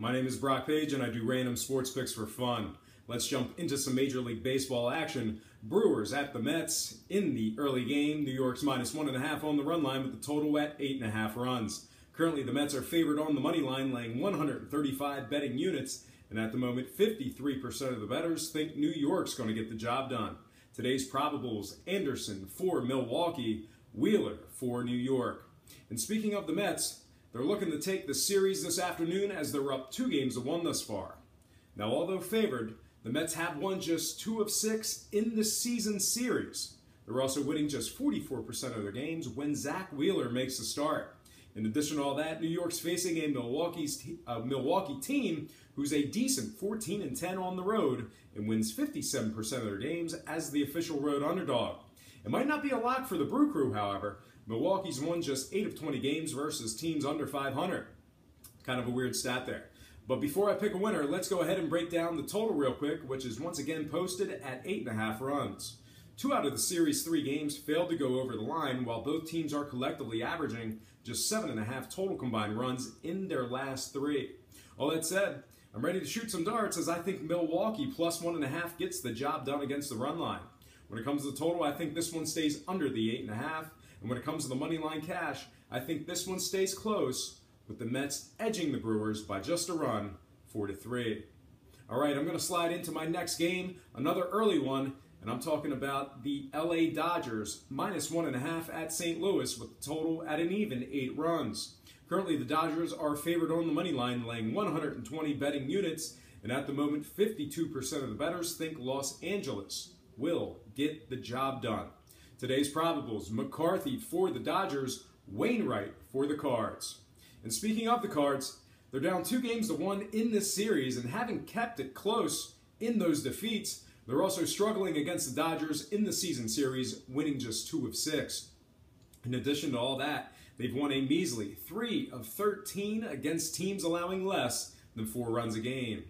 My name is Brock Page and I do random sports picks for fun. Let's jump into some Major League Baseball action. Brewers at the Mets in the early game. New York's -1.5 on the run line with the total at 8.5 runs. Currently the Mets are favored on the money line, laying 135 betting units, and at the moment 53% of the bettors think New York's going to get the job done. Today's probables: Anderson for Milwaukee, Wheeler for New York. And speaking of the Mets, they're looking to take the series this afternoon as they're up 2-1 thus far. Now, although favored, the Mets have won just 2 of 6 in the season series. They're also winning just 44% of their games when Zach Wheeler makes the start. In addition to all that, New York's facing a Milwaukee team who's a decent 14-10 on the road and wins 57% of their games as the official road underdog. It might not be a lock for the Brew Crew, however. Milwaukee's won just 8 of 20 games versus teams under 500. Kind of a weird stat there. But before I pick a winner, let's go ahead and break down the total real quick, which is once again posted at 8.5 runs. 2 out of the series' 3 games failed to go over the line, while both teams are collectively averaging just 7.5 total combined runs in their last 3. All that said, I'm ready to shoot some darts as I think Milwaukee plus 1.5 gets the job done against the run line. When it comes to the total, I think this one stays under the 8.5. And when it comes to the money line cash, I think this one stays close, with the Mets edging the Brewers by just a run, 4-3. All right, I'm going to slide into my next game, another early one, and I'm talking about the LA Dodgers, -1.5 at St. Louis, with the total at an even 8 runs. Currently, the Dodgers are favored on the money line, laying 120 betting units, and at the moment, 52% of the bettors think Los Angeles will get the job done. Today's probables: McCarthy for the Dodgers, Wainwright for the Cards. And speaking of the Cards, they're down 2-1 in this series, and having kept it close in those defeats, they're also struggling against the Dodgers in the season series, winning just 2 of 6. In addition to all that, they've won a measly 3 of 13 against teams allowing less than 4 runs a game.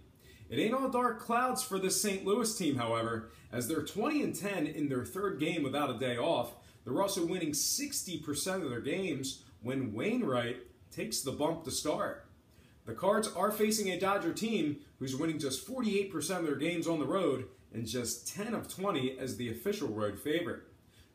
It ain't all dark clouds for this St. Louis team, however, as they're 20-10 in their 3rd game without a day off. They're also winning 60% of their games when Wainwright takes the bump to start. The Cards are facing a Dodger team who's winning just 48% of their games on the road and just 10 of 20 as the official road favorite.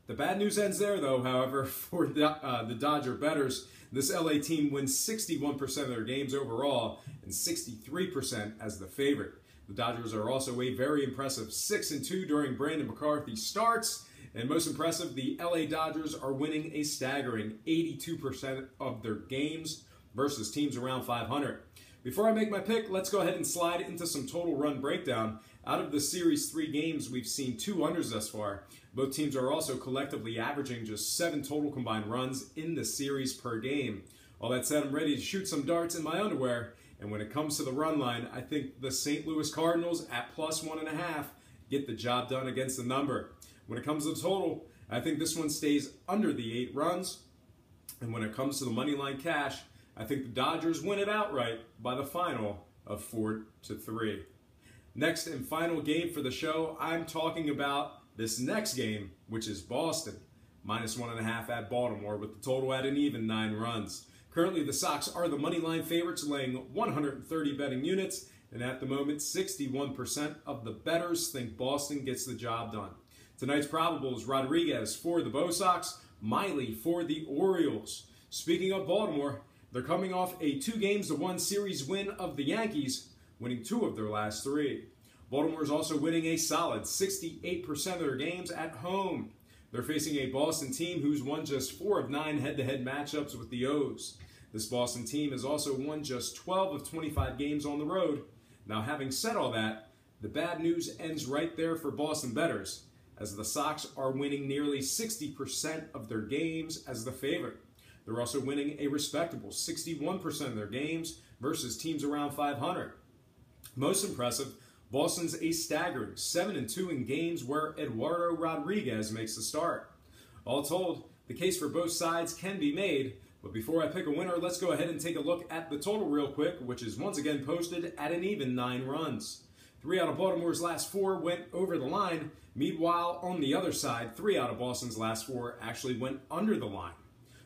The bad news ends there, though, however, for the Dodger bettors. This LA team wins 61% of their games overall and 63% as the favorite. The Dodgers are also a very impressive 6-2 during Brandon McCarthy's starts. And most impressive, the LA Dodgers are winning a staggering 82% of their games versus teams around 500. Before I make my pick, let's go ahead and slide into some total run breakdown. Out of the series' 3 games, we've seen 2 unders thus far. Both teams are also collectively averaging just 7 total combined runs in the series per game. All that said, I'm ready to shoot some darts in my underwear. And when it comes to the run line, I think the St. Louis Cardinals at plus 1.5 get the job done against the number. When it comes to the total, I think this one stays under the 8 runs. And when it comes to the money line cash, I think the Dodgers win it outright by the final of 4-3. Next and final game for the show, I'm talking about this next game, which is Boston, -1.5 at Baltimore, with the total at an even 9 runs. Currently, the Sox are the money line favorites, laying 130 betting units, and at the moment, 61% of the bettors think Boston gets the job done. Tonight's probables: Rodriguez for the Bo Sox, Miley for the Orioles. Speaking of Baltimore, they're coming off a 2-1 series win of the Yankees, winning 2 of their last 3. Baltimore is also winning a solid 68% of their games at home. They're facing a Boston team who's won just 4 of 9 head-to-head matchups with the O's. This Boston team has also won just 12 of 25 games on the road. Now, having said all that, the bad news ends right there for Boston bettors, as the Sox are winning nearly 60% of their games as the favorite. They're also winning a respectable 61% of their games versus teams around 500. Most impressive, Boston's a staggering 7-2 in games where Eduardo Rodriguez makes the start. All told, the case for both sides can be made, but before I pick a winner, let's go ahead and take a look at the total real quick, which is once again posted at an even 9 runs. 3 out of Baltimore's last 4 went over the line. Meanwhile, on the other side, 3 out of Boston's last 4 actually went under the line.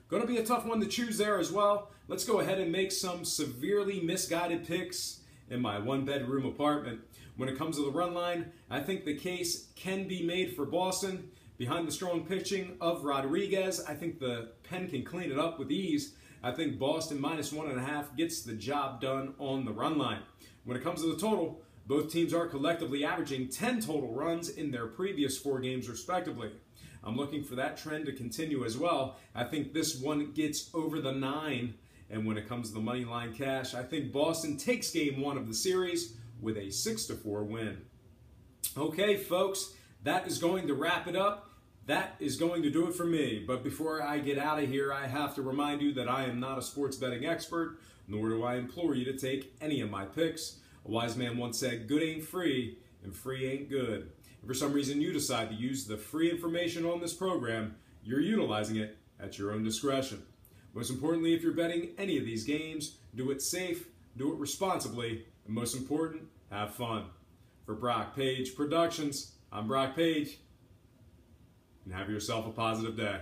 Going to be a tough one to choose there as well. Let's go ahead and make some severely misguided picks in my one-bedroom apartment. When it comes to the run line, I think the case can be made for Boston. Behind the strong pitching of Rodriguez, I think the pen can clean it up with ease. I think Boston -1.5 gets the job done on the run line. When it comes to the total, both teams are collectively averaging 10 total runs in their previous 4 games respectively. I'm looking for that trend to continue as well. I think this one gets over the 9. And when it comes to the money line cash, I think Boston takes game 1 of the series with a 6-4 win. Okay, folks, that is going to wrap it up. That is going to do it for me. But before I get out of here, I have to remind you that I am not a sports betting expert, nor do I implore you to take any of my picks. A wise man once said, good ain't free, and free ain't good. If for some reason you decide to use the free information on this program, you're utilizing it at your own discretion. Most importantly, if you're betting any of these games, do it safe, do it responsibly, and most important, have fun. For Brock Page Productions, I'm Brock Page, and have yourself a positive day.